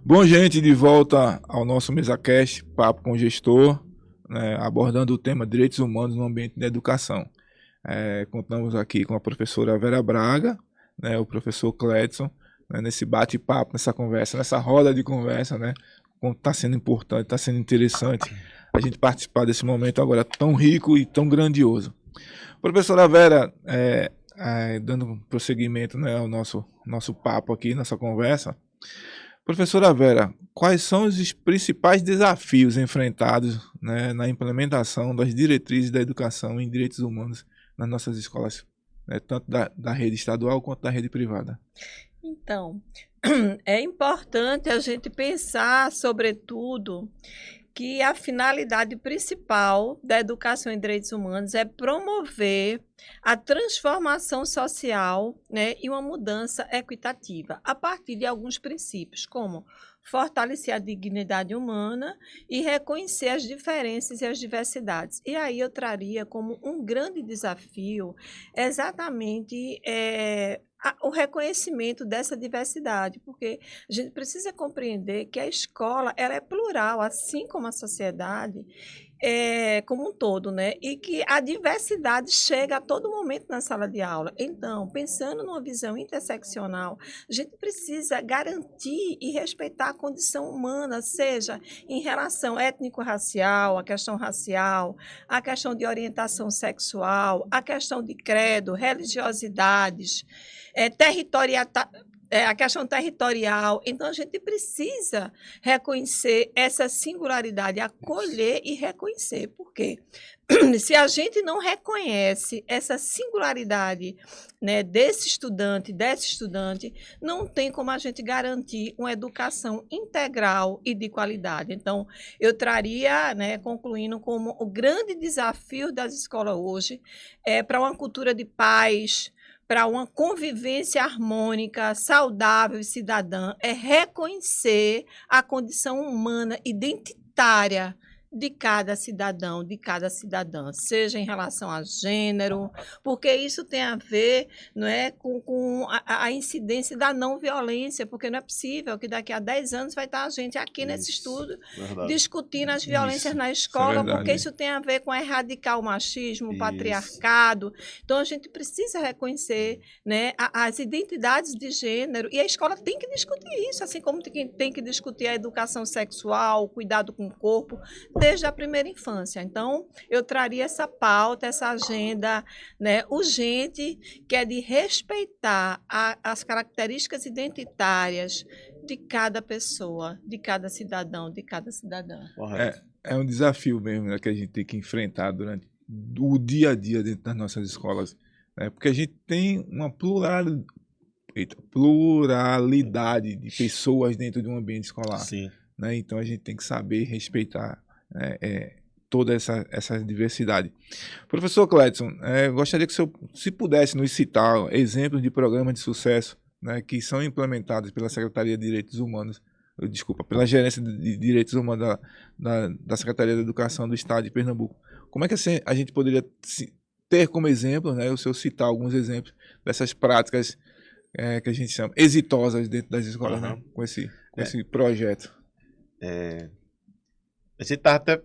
Bom, gente, de volta ao nosso MesaCast, Papo com o Gestor, né, abordando o tema Direitos Humanos no Ambiente da Educação. Contamos aqui com a professora Vera Braga, né, o professor Cledson, né, nesse bate-papo, nessa conversa, nessa roda de conversa, né, está sendo importante, está sendo interessante a gente participar desse momento agora tão rico e tão grandioso. Professora Vera, dando prosseguimento, né, ao nosso papo aqui, nossa conversa, professora Vera, quais são os principais desafios enfrentados, né, na implementação das diretrizes da educação em direitos humanos nas nossas escolas, né, tanto da rede estadual quanto da rede privada? Então, é importante a gente pensar, sobretudo, que a finalidade principal da educação em direitos humanos é promover a transformação social, né, e uma mudança equitativa, a partir de alguns princípios, como fortalecer a dignidade humana e reconhecer as diferenças e as diversidades. E aí eu traria como um grande desafio exatamente o reconhecimento dessa diversidade, porque a gente precisa compreender que a escola ela é plural, assim como a sociedade como um todo, né? E que a diversidade chega a todo momento na sala de aula. Então, pensando numa visão interseccional, a gente precisa garantir e respeitar a condição humana, seja em relação étnico-racial, a questão de orientação sexual, a questão de credo, religiosidades, a questão territorial. Então, a gente precisa reconhecer essa singularidade, acolher e reconhecer. Por quê? Se a gente não reconhece essa singularidade, né, dessa estudante, não tem como a gente garantir uma educação integral e de qualidade. Então, eu traria, né, concluindo, como o grande desafio das escolas hoje para uma cultura de paz, para uma convivência harmônica, saudável e cidadã, é reconhecer a condição humana identitária de cada cidadão, de cada cidadã, seja em relação a gênero, porque isso tem a ver, não é, com a incidência da não violência, porque não é possível que daqui a 10 anos vai estar a gente aqui nesse estudo verdade. discutindo as violências na Isso é escola, verdade. porque isso tem a ver com erradicar o machismo, o Isso. patriarcado. Então, a gente precisa reconhecer, né, as identidades de gênero, e a escola tem que discutir isso, assim como tem que discutir a educação sexual, o cuidado com o corpo, desde a primeira infância. Então, eu traria essa pauta, essa agenda, né, urgente, que é de respeitar as características identitárias de cada pessoa, de cada cidadão, de cada cidadã. Correto. É um desafio mesmo, né, que a gente tem que enfrentar durante o dia a dia dentro das nossas escolas, né, porque a gente tem uma pluralidade de pessoas dentro de um ambiente escolar. Sim. Né, então a gente tem que saber respeitar toda essa diversidade. Professor Cledson, gostaria que o senhor, se pudesse nos citar exemplos de programas de sucesso, né, que são implementados pela Secretaria de Direitos Humanos, pela Gerência de Direitos Humanos da Secretaria da Educação do Estado de Pernambuco. Como é que a gente poderia ter como exemplo, né, o senhor citar alguns exemplos dessas práticas que a gente chama exitosas dentro das escolas, né, com esse projeto? A gente tá até,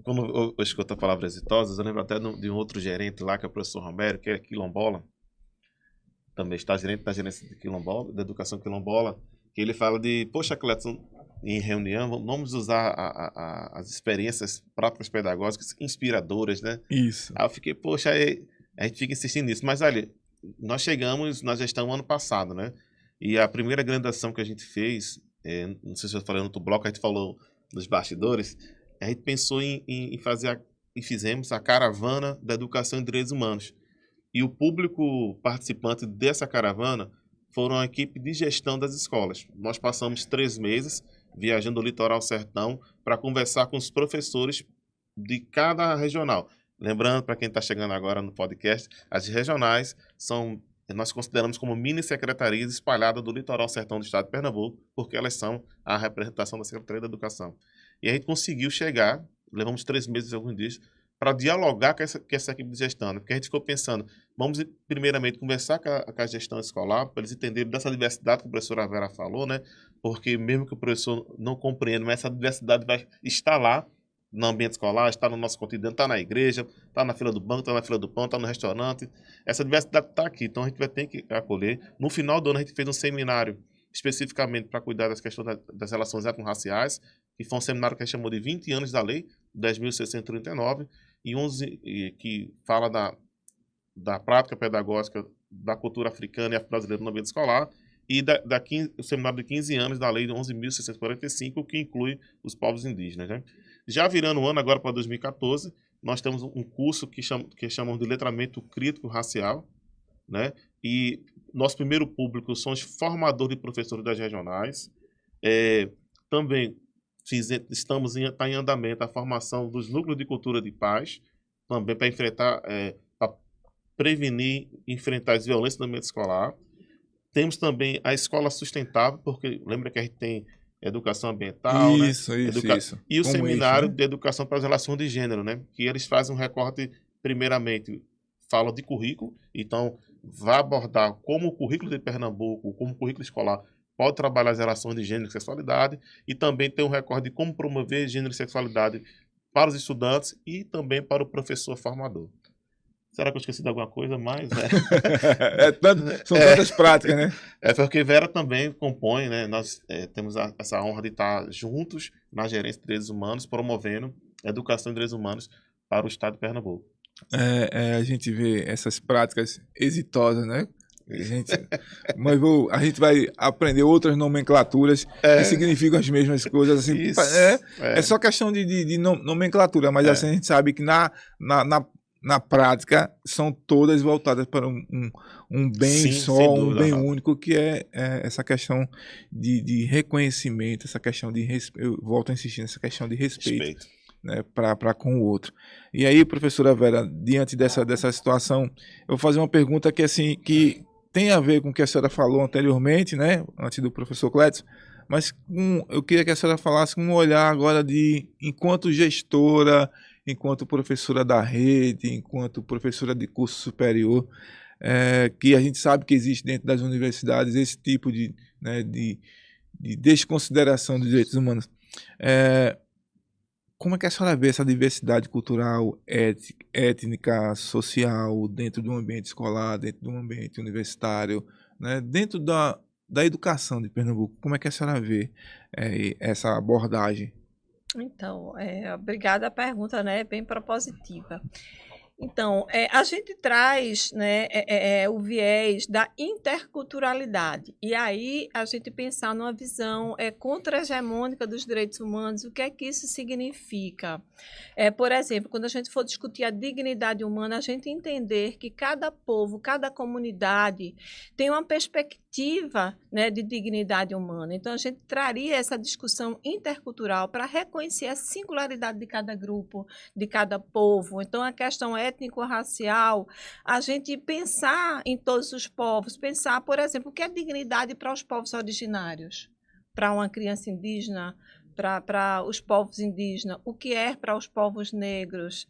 quando eu escuto a palavra exitosas, eu lembro até de um outro gerente lá, que é o professor Romero, que é quilombola, também está gerente da gerência de quilombola, da educação quilombola, que ele fala de, poxa, Cledson, em reunião, vamos usar as experiências próprias pedagógicas inspiradoras, né? Isso. Aí eu fiquei, poxa, a gente fica insistindo nisso, mas olha, nós já estamos ano passado, né? E a primeira grande ação que a gente fez, não sei se eu falei no outro bloco, a gente falou dos bastidores, a gente pensou em fazer e fizemos a caravana da educação em direitos humanos. E o público participante dessa caravana foram a equipe de gestão das escolas. Nós passamos 3 meses viajando o litoral sertão para conversar com os professores de cada regional. Lembrando, para quem está chegando agora no podcast, as regionais nós consideramos como mini secretarias espalhadas do litoral sertão do estado de Pernambuco, porque elas são a representação da Secretaria da Educação. E a gente conseguiu chegar, levamos 3 meses e alguns dias, para dialogar com essa equipe de gestão, né? Porque a gente ficou pensando, vamos primeiramente conversar com a gestão escolar, para eles entenderem dessa diversidade que a professora Vera falou, né? Porque mesmo que o professor não compreenda, mas essa diversidade vai estar lá no ambiente escolar, está no nosso cotidiano, está na igreja, está na fila do banco, está na fila do pão, está no restaurante. Essa diversidade está aqui, então a gente vai ter que acolher. No final do ano a gente fez um seminário especificamente para cuidar das questões das relações étnico-raciais, que foi um seminário que a gente chamou de 20 anos da lei, 10.639, e 11 que fala da prática pedagógica da cultura africana e afro-brasileira no ambiente escolar, e o seminário de 15 anos da lei de 11.645, que inclui os povos indígenas, né? Já virando o ano, agora para 2014, nós temos um curso que chamamos de letramento crítico racial, né? E nosso primeiro público são os formadores de professores das regionais. Também está em andamento a formação dos núcleos de cultura de paz, também para enfrentar, para prevenir e enfrentar as violências no ambiente escolar. Temos também a escola sustentável, porque lembra que a gente tem educação ambiental, Isso. E o Como seminário isso, né? de educação para as relações de gênero, né? Que eles fazem um recorte, primeiramente, falam de currículo, então vai abordar como o currículo de Pernambuco, como o currículo escolar pode trabalhar as relações de gênero e sexualidade, e também tem um recorte de como promover gênero e sexualidade para os estudantes e também para o professor formador. Será que eu esqueci de alguma coisa mais? São tantas práticas, né? É porque Vera também compõe, né? Nós temos essa honra de estar juntos na gerência de direitos humanos, promovendo a educação em direitos humanos para o estado de Pernambuco. A gente vê essas práticas exitosas, né? A gente vai aprender outras nomenclaturas que significam as mesmas coisas. Assim, é só questão de nomenclatura, mas assim, a gente sabe que na prática são todas voltadas para um bem só, um bem único, que é essa questão de reconhecimento, essa questão de respeito. Eu volto a insistir nessa questão de respeito. Né, para com o outro. E aí, professora Vera, diante dessa situação, eu vou fazer uma pergunta que, assim, que tem a ver com o que a senhora falou anteriormente, né, antes do professor Clédson, mas eu queria que a senhora falasse com um olhar agora enquanto gestora, enquanto professora da rede, enquanto professora de curso superior, que a gente sabe que existe dentro das universidades esse tipo de desconsideração dos direitos humanos. Como é que a senhora vê essa diversidade cultural, étnica, social, dentro do ambiente escolar, dentro do ambiente universitário, né? Dentro da educação de Pernambuco? Como é que a senhora vê essa abordagem? Então, obrigada a pergunta, né? Bem propositiva. Então, a gente traz, né, o viés da interculturalidade. E aí a gente pensar numa visão contra-hegemônica dos direitos humanos, o que é que isso significa? Por exemplo, quando a gente for discutir a dignidade humana, a gente entender que cada povo, cada comunidade tem uma perspectiva, né, de dignidade humana. Então, a gente traria essa discussão intercultural para reconhecer a singularidade de cada grupo, de cada povo. Então, a questão étnico-racial, a gente pensar em todos os povos, pensar, por exemplo, o que é dignidade para os povos originários, para uma criança indígena, para os povos indígenas, o que é para os povos negros.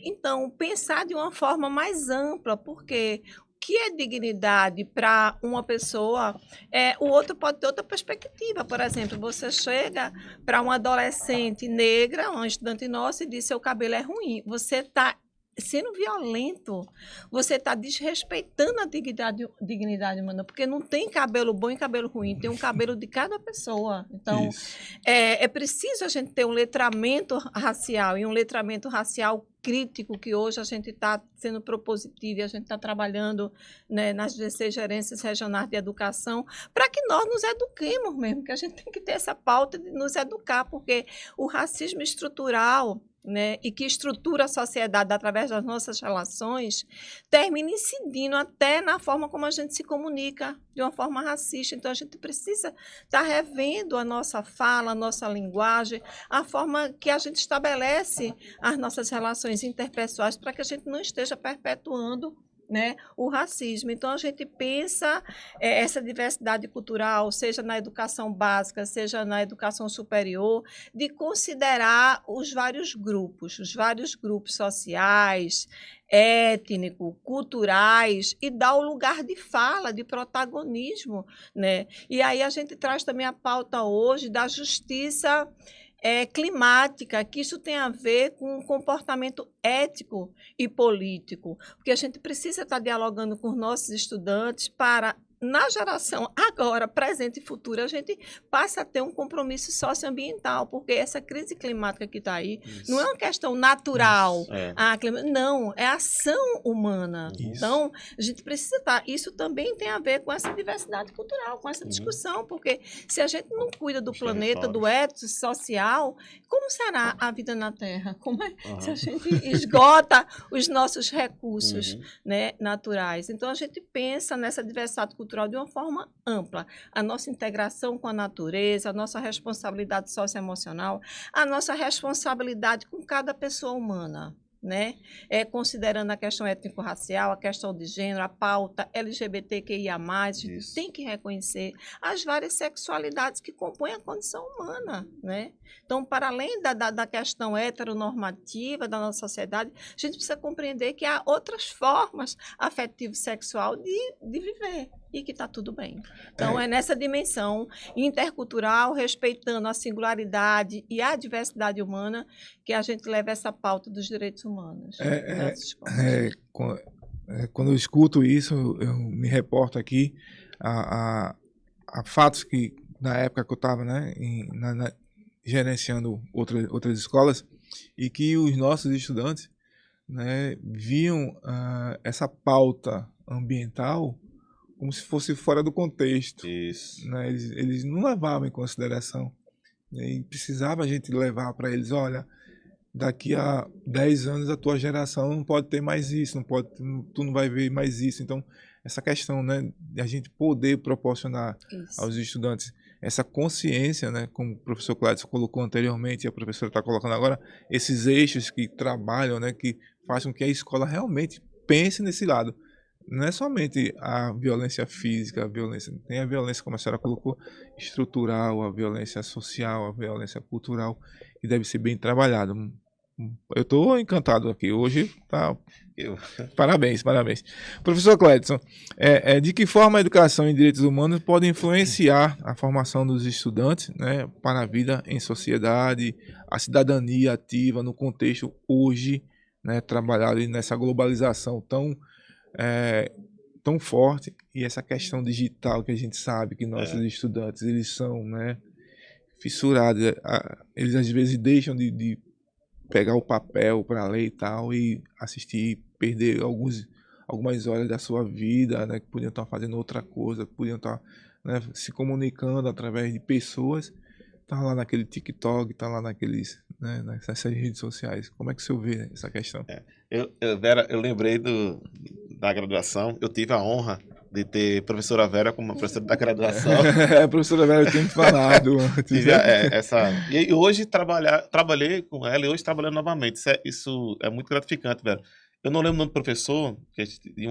Então, pensar de uma forma mais ampla, porque o que é dignidade para uma pessoa, o outro pode ter outra perspectiva. Por exemplo, você chega para uma adolescente negra, uma estudante nossa, e diz: seu cabelo é ruim. Você está sendo violento, você está desrespeitando a dignidade humana, porque não tem cabelo bom e cabelo ruim, tem um cabelo de cada pessoa. Então, é preciso a gente ter um letramento racial, e um letramento racial crítico, que hoje a gente está sendo propositivo e a gente está trabalhando, né, nas 16 gerências regionais de educação, para que nós nos eduquemos mesmo, que a gente tem que ter essa pauta de nos educar, porque o racismo estrutural, né, e que estrutura a sociedade através das nossas relações, termina incidindo até na forma como a gente se comunica, de uma forma racista. Então, a gente precisa estar revendo a nossa fala, a nossa linguagem, a forma que a gente estabelece as nossas relações interpessoais, para que a gente não esteja perpetuando né, o racismo. Então, a gente pensa essa diversidade cultural, seja na educação básica, seja na educação superior, de considerar os vários grupos sociais, étnicos, culturais, e dar o lugar de fala, de protagonismo, né? E aí a gente traz também a pauta hoje da justiça climática, que isso tem a ver com o comportamento ético e político, porque a gente precisa estar dialogando com os nossos estudantes para, na geração agora, presente e futura, a gente passa a ter um compromisso socioambiental, porque essa crise climática que está aí não é uma questão natural, não, é ação humana. Então, a gente precisa estar... Isso também tem a ver com essa diversidade cultural, com essa discussão, porque se a gente não cuida do planeta, do ético social, como será a vida na Terra? Como é se a gente esgota os nossos recursos, né, naturais? Então, a gente pensa nessa diversidade cultural de uma forma ampla. A nossa integração com a natureza, a nossa responsabilidade socioemocional, a nossa responsabilidade com cada pessoa humana, né? Considerando a questão étnico-racial, a questão de gênero, a pauta LGBTQIA+, a gente tem que reconhecer as várias sexualidades que compõem a condição humana, né? Então, para além da questão heteronormativa da nossa sociedade, a gente precisa compreender que há outras formas afetivo-sexual de viver e que está tudo bem. Então, é nessa dimensão intercultural, respeitando a singularidade e a diversidade humana, que a gente leva essa pauta dos direitos humanos. Quando eu escuto isso, eu me reporto aqui a fatos que, na época que eu estava, né, gerenciando outras escolas, e que os nossos estudantes, né, viam essa pauta ambiental como se fosse fora do contexto. Né? Eles não levavam em consideração. E precisava a gente levar para eles, olha, daqui a 10 anos a tua geração não pode ter mais isso, tu não vai ver mais isso. Então, essa questão, né, de a gente poder proporcionar aos estudantes essa consciência, né, como o professor Cláudio colocou anteriormente e a professora está colocando agora, esses eixos que trabalham, né, que fazem com que a escola realmente pense nesse lado. Não é somente a violência física, tem a violência, como a senhora colocou, estrutural, a violência social, a violência cultural, que deve ser bem trabalhada. Eu estou encantado aqui. Hoje tá. Parabéns. Professor Clédson, de que forma a educação em direitos humanos pode influenciar a formação dos estudantes, né, para a vida em sociedade, a cidadania ativa no contexto hoje, né, trabalhado nessa globalização tão forte, e essa questão digital que a gente sabe que nossos estudantes, eles são, né, fissurados, eles às vezes deixam de pegar o papel para ler e tal, e assistir, perder algumas horas da sua vida, né, que podiam estar fazendo outra coisa, que podiam estar, né, se comunicando através de pessoas, tá lá naquele TikTok, tá lá naqueles, né, nessas redes sociais. Como é que o senhor vê essa questão? Vera, eu lembrei da graduação. Eu tive a honra de ter a professora Vera como professora da graduação. A professora Vera tinha me falado antes. E hoje trabalhei com ela, e hoje trabalhando novamente. Isso é muito gratificante, Vera. Eu não lembro o nome do professor, que a gente, de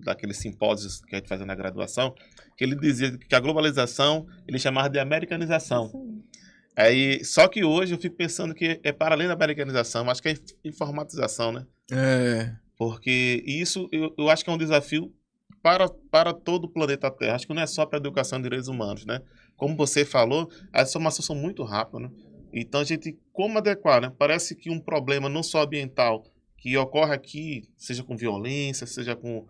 daqueles simpósios que a gente fazia na graduação, que ele dizia que a globalização ele chamava de americanização. Só que hoje eu fico pensando que é para além da americanização, acho que é informatização, né? Porque isso eu acho que é um desafio para todo o planeta Terra. Acho que não é só para a educação de direitos humanos, né? Como você falou, as informações são muito rápidas, né? Então a gente, como adequar, né? Parece que um problema não só ambiental que ocorre aqui, seja com violência, seja com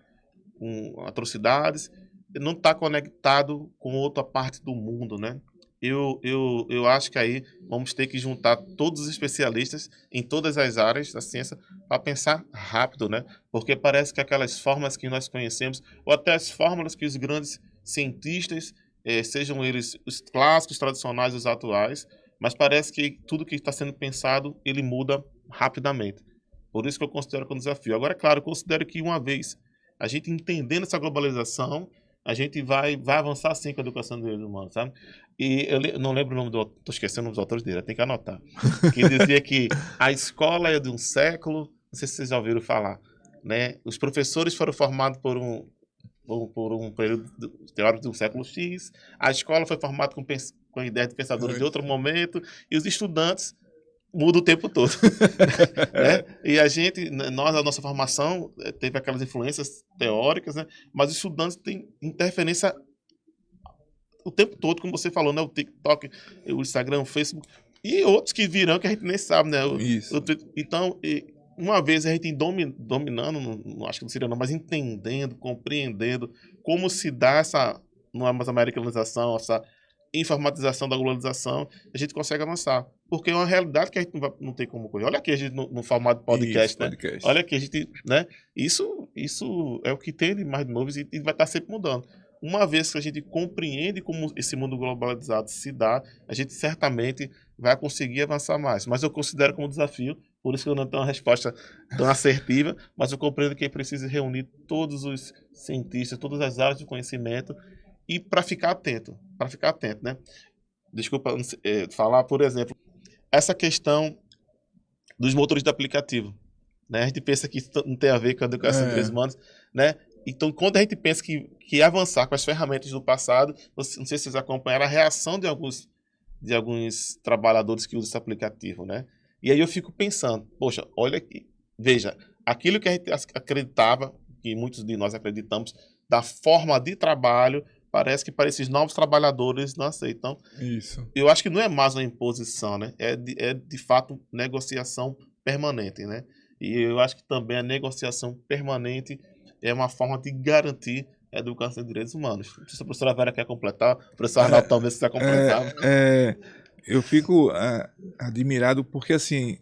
atrocidades, não está conectado com outra parte do mundo, né? Eu acho que aí vamos ter que juntar todos os especialistas em todas as áreas da ciência para pensar rápido, né? Porque parece que aquelas fórmulas que nós conhecemos, ou até as fórmulas que os grandes cientistas, sejam eles os clássicos, tradicionais, os atuais, mas parece que tudo que está sendo pensado, ele muda rapidamente. Por isso que eu considero que é um desafio. Agora, é claro, eu considero que uma vez a gente entendendo essa globalização, a gente vai avançar sim com a educação dos direitos humanos, sabe? E eu não lembro o nome estou esquecendo o nome dos autores dele, tem que anotar. Que dizia que a escola é de um século, não sei se vocês já ouviram falar, né? Os professores foram formados por um período teórico do século X, a escola foi formada com ideia de pensadores de outro momento, e os estudantes mudam o tempo todo. Né? E a nossa formação teve aquelas influências teóricas, né? Mas os estudantes têm interferência o tempo todo, como você falou, né? O TikTok, o Instagram, o Facebook, e outros que virão que a gente nem sabe, né? Isso. Então, uma vez a gente dominando, não acho que não seria não, mas entendendo, compreendendo como se dá essa, não é mais americanização, essa informatização da globalização, a gente consegue avançar. Porque é uma realidade que a gente não tem como correr. Olha aqui a gente no formato de podcast, Isso, né? podcast. Olha aqui a gente, né? Isso é o que tem de mais novo e vai estar sempre mudando. Uma vez que a gente compreende como esse mundo globalizado se dá, a gente certamente vai conseguir avançar mais. Mas eu considero como desafio, por isso que eu não tenho uma resposta tão assertiva, mas eu compreendo que é preciso reunir todos os cientistas, todas as áreas de conhecimento e para ficar atento, né? Desculpa falar, por exemplo, essa questão dos motores de aplicativo, né? A gente pensa que isso não tem a ver com a educação de direitos humanos, né? Então, quando a gente pensa que avançar com as ferramentas do passado, não sei se vocês acompanharam a reação de alguns trabalhadores que usam esse aplicativo, né? E aí eu fico pensando, poxa, olha aqui, veja, aquilo que a gente acreditava, que muitos de nós acreditamos, da forma de trabalho, parece que para esses novos trabalhadores não aceitam. Isso. Eu acho que não é mais uma imposição, né? É de fato negociação permanente, né? E eu acho que também a negociação permanente é uma forma de garantir a educação de direitos humanos. Não sei se a professora Vera quer completar, o professor Arnaldo talvez quiser completar. Eu fico admirado porque, assim,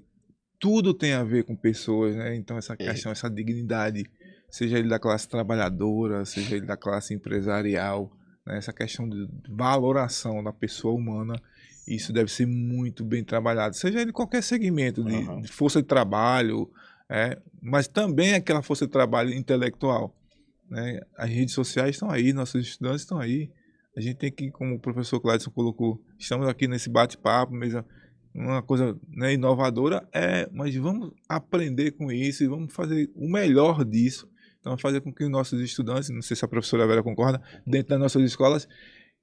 tudo tem a ver com pessoas, né? Então, essa questão, essa dignidade, seja ele da classe trabalhadora, seja ele da classe empresarial, né? Essa questão de valoração da pessoa humana, isso deve ser muito bem trabalhado, seja ele qualquer segmento de força de trabalho, mas também aquela força de trabalho intelectual, né? As redes sociais estão aí, nossos estudantes estão aí. A gente tem que, como o professor Cladson colocou, estamos aqui nesse bate-papo, mesmo uma coisa, né, inovadora, mas vamos aprender com isso e vamos fazer o melhor disso. Então, fazer com que os nossos estudantes, não sei se a professora Vera concorda, dentro das nossas escolas,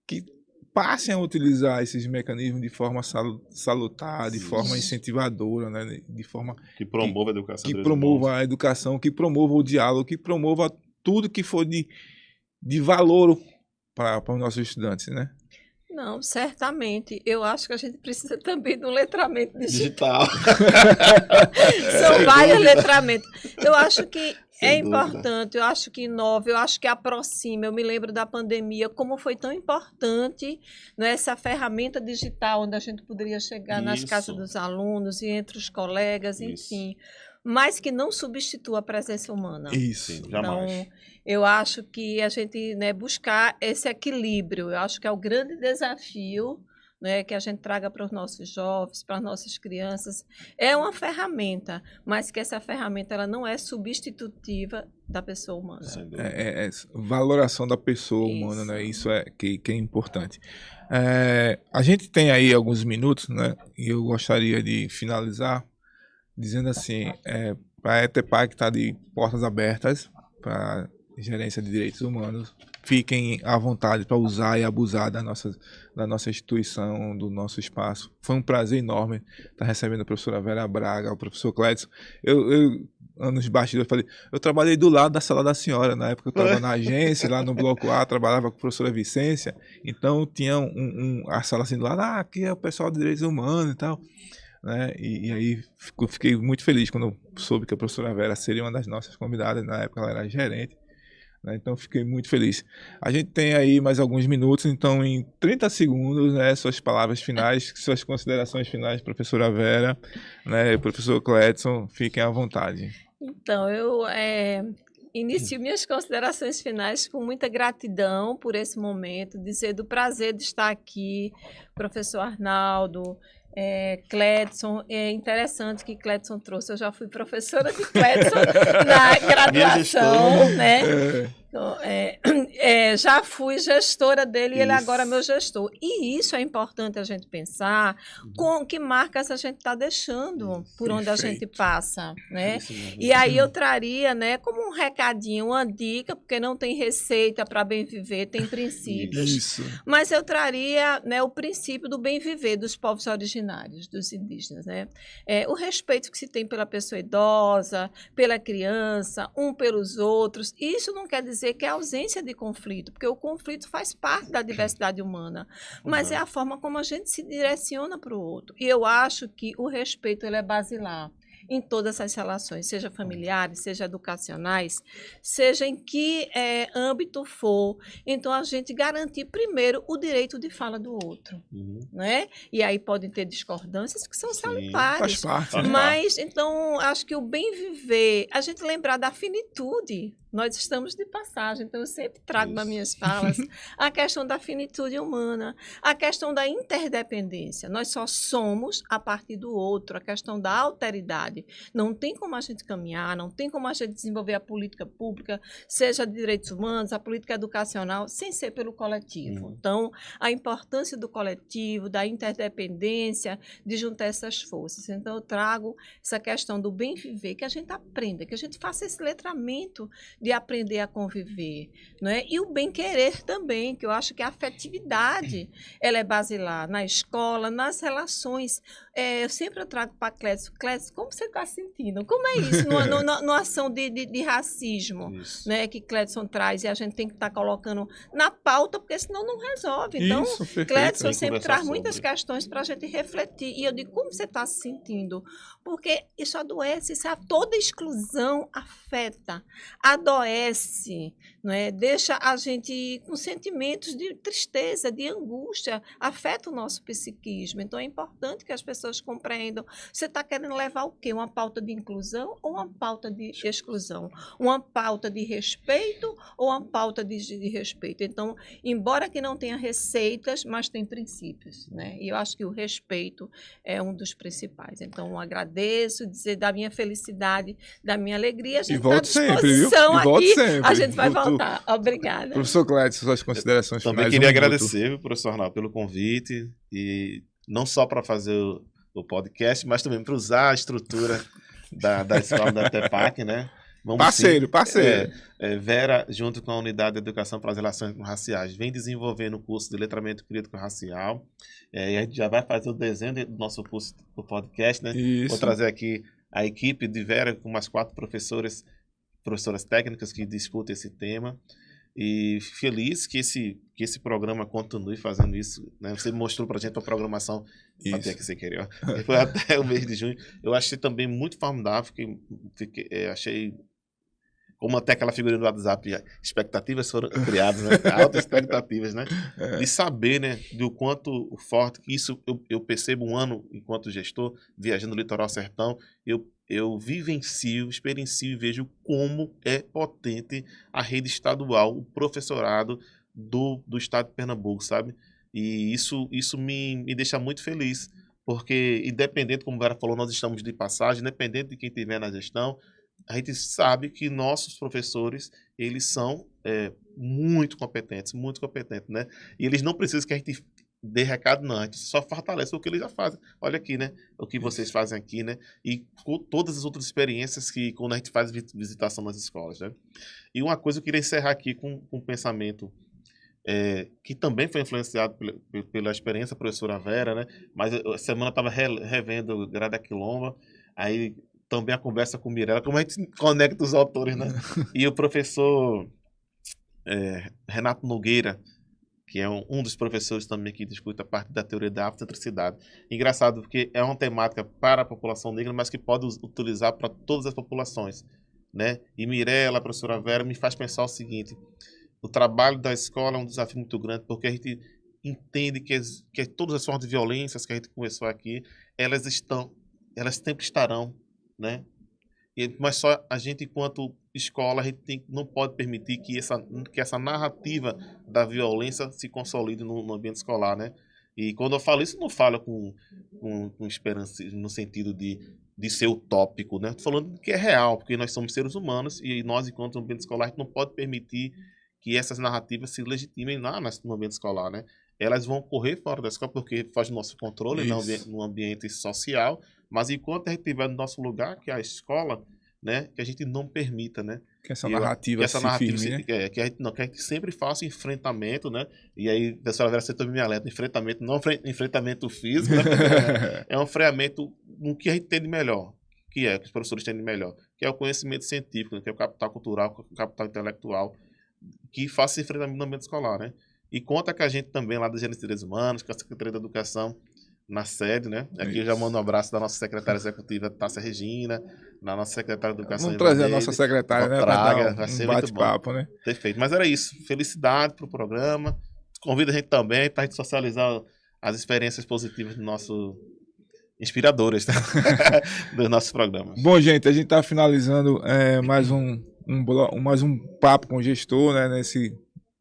que passem a utilizar esses mecanismos de forma salutar, de forma incentivadora, né, de forma que promova a educação, que promova a educação, que promova o diálogo, que promova tudo que for de valor para os nossos estudantes, né? Não, certamente. Eu acho que a gente precisa também do letramento digital. São vários letramentos. Eu acho que é importante, eu acho que inova, eu acho que aproxima. Eu me lembro da pandemia, como foi tão importante, né, essa ferramenta digital, onde a gente poderia chegar nas casas dos alunos e entre os colegas, enfim. Mas que não substitua a presença humana. Isso, jamais. Então, eu acho que a gente, né, buscar esse equilíbrio, eu acho que é o grande desafio, né, que a gente traga para os nossos jovens, para as nossas crianças. É uma ferramenta, mas que essa ferramenta ela não é substitutiva da pessoa humana. Valoração da pessoa humana, né? Isso é que é importante. A gente tem aí alguns minutos, né? E eu gostaria de finalizar dizendo assim, para a ETEPAC que está de portas abertas para gerência de direitos humanos, fiquem à vontade para usar e abusar da nossa instituição, do nosso espaço. Foi um prazer enorme estar recebendo a professora Vera Braga, o professor Cledson. Eu nos bastidores, falei, eu trabalhei do lado da sala da senhora, na época eu estava na agência, lá no Bloco A, trabalhava com a professora Vicência, então tinha a sala assim do lado, aqui é o pessoal de direitos humanos e tal. Né? E aí fiquei muito feliz quando eu soube que a professora Vera seria uma das nossas convidadas, na época ela era gerente, né? Então fiquei muito feliz. A gente tem aí mais alguns minutos, então em 30 segundos, né, suas palavras finais, suas considerações finais, professora Vera, né, professor Cledson, fiquem à vontade. Então, eu inicio minhas considerações finais com muita gratidão por esse momento, dizer do prazer de estar aqui professor Arnaldo, Cledson. É interessante que Cledson trouxe. Eu já fui professora de Cledson na graduação, né? Então, já fui gestora dele e ele agora é meu gestor. E isso é importante a gente pensar com que marcas a gente está deixando por onde a gente passa, né? E aí eu traria, né, como um recadinho, uma dica, porque não tem receita para bem viver, tem princípios. Isso. Mas eu traria, né, o princípio do bem viver dos povos originários, dos indígenas, né? O respeito que se tem pela pessoa idosa, pela criança, um pelos outros. Isso não quer dizer que é ausência de conflito, porque o conflito faz parte da diversidade humana, mas é a forma como a gente se direciona para o outro. E eu acho que o respeito ele é basilar em todas as relações, seja familiares, seja educacionais, seja em que âmbito for. Então, a gente garantir primeiro o direito de fala do outro, né? E aí podem ter discordâncias que são salutares. Faz parte. Mas, então, acho que o bem viver, a gente lembrar da finitude. Nós estamos de passagem, então eu sempre trago nas minhas falas a questão da finitude humana, a questão da interdependência. Nós só somos a partir do outro, a questão da alteridade. Não tem como a gente caminhar, não tem como a gente desenvolver a política pública, seja de direitos humanos, a política educacional, sem ser pelo coletivo. Então, a importância do coletivo, da interdependência, de juntar essas forças. Então, eu trago essa questão do bem viver, que a gente aprenda, que a gente faça esse letramento de aprender a conviver, né? E o bem-querer também, que eu acho que a afetividade ela é basilar na escola, nas relações. Eu sempre trago para Clécio, como você está sentindo? Como é isso numa ação de racismo, né, que Clédson traz e a gente tem que estar colocando na pauta, porque senão não resolve. Então, Clédson sempre traz muitas questões para a gente refletir. E eu digo, como você está se sentindo? Porque isso adoece, toda exclusão afeta, adoece, não é? Deixa a gente com sentimentos de tristeza, de angústia, afeta o nosso psiquismo. Então, é importante que as pessoas compreendam. Você está querendo levar o quê? Uma pauta de inclusão ou uma pauta de exclusão? Uma pauta de respeito ou uma pauta de respeito? Então, embora que não tenha receitas, mas tem princípios, né? E eu acho que o respeito é um dos principais. Então, agradeço, dizer da minha felicidade, da minha alegria. A gente está à disposição aqui. A gente vai voltar. Obrigada. Professor Clédson, suas considerações finais. Também queria agradecer, professor Arnaldo, pelo convite, e não só para fazer o podcast, mas também para usar a estrutura da escola da TEPAC, né? Parceiro. Vera, junto com a Unidade de Educação para as Relações Raciais, vem desenvolvendo o curso de Letramento Crítico Racial. E a gente já vai fazer o desenho do nosso curso do podcast, né? Isso. Vou trazer aqui a equipe de Vera com umas 4 professoras técnicas que discutem esse tema. E feliz que esse programa continue fazendo isso, né? Você mostrou pra gente a programação até que você queria. Foi até o mês de junho. Eu achei também muito formidável, achei, como até aquela figurinha do WhatsApp, expectativas foram criadas, né? Altas expectativas, né? De saber, né, do quanto forte que isso eu percebo um ano enquanto gestor, viajando no litoral sertão, eu vivencio, experiencio e vejo como é potente a rede estadual, o professorado do estado de Pernambuco, sabe? E isso me deixa muito feliz, porque independente, como o Vera falou, nós estamos de passagem, independente de quem estiver na gestão, a gente sabe que nossos professores, eles são muito competentes, né? E eles não precisam que a gente dê recado, não. A gente só fortalece o que eles já fazem. Olha aqui, né? O que vocês fazem aqui, né? E com todas as outras experiências que quando a gente faz visitação nas escolas, né? E uma coisa eu queria encerrar aqui com um pensamento que também foi influenciado pela experiência da professora Vera, né? Mas essa semana eu estava revendo Grada Quilomba, aí também a conversa com Mirella, como a gente conecta os autores, né? E o professor Renato Nogueira, que é um dos professores também que discute a parte da teoria da afrocentricidade. Engraçado, porque é uma temática para a população negra, mas que pode utilizar para todas as populações, né? E Mirella, a professora Vera, me faz pensar o seguinte: o trabalho da escola é um desafio muito grande, porque a gente entende que todas as formas de violências que a gente conversou aqui, elas sempre estarão, né? Mas só a gente, enquanto escola, a gente não pode permitir que essa narrativa da violência se consolide no ambiente escolar, né? E quando eu falo isso, eu não falo com esperança no sentido de ser utópico, né? Estou falando que é real, porque nós somos seres humanos e nós, enquanto ambiente escolar, a gente não pode permitir que essas narrativas se legitimem lá no ambiente escolar, né? Elas vão ocorrer fora da escola porque faz o nosso controle no ambiente social, mas enquanto a gente estiver no nosso lugar, que é a escola, né, que a gente não permita, né? Que essa narrativa se firme, né? Que a gente sempre faça enfrentamento, né? E aí, a professora Vera citou minha letra, enfrentamento, não enfrentamento físico, né? É um enfrentamento no que a gente tem de melhor, que os professores têm de melhor, que é o conhecimento científico, né? Que é o capital cultural, o capital intelectual, que faça enfrentamento no ambiente escolar, né? E conta com a gente também lá da Gerência de Direitos Humanos, com a Secretaria da Educação, na sede, né? Aqui eu já mando um abraço da nossa secretária executiva, Tássia Regina, da nossa secretária de Educação. Vamos trazer a nossa secretária, né? Praga, vai ser um bate-papo, né? Perfeito. Mas era isso. Felicidade pro programa. Convida a gente também para a gente socializar as experiências positivas do nosso inspiradoras, tá? Dos nossos programas. Bom, gente, a gente está finalizando mais mais um papo com o gestor, né?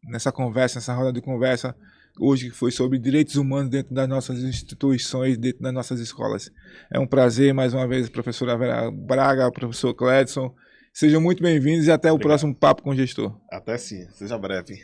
Nessa conversa, nessa roda de conversa. Hoje que foi sobre direitos humanos dentro das nossas instituições, dentro das nossas escolas. É um prazer, mais uma vez, professora Vera Braga, professor Cledson. Sejam muito bem-vindos e até o próximo Papo com o Gestor. Até sim, seja breve.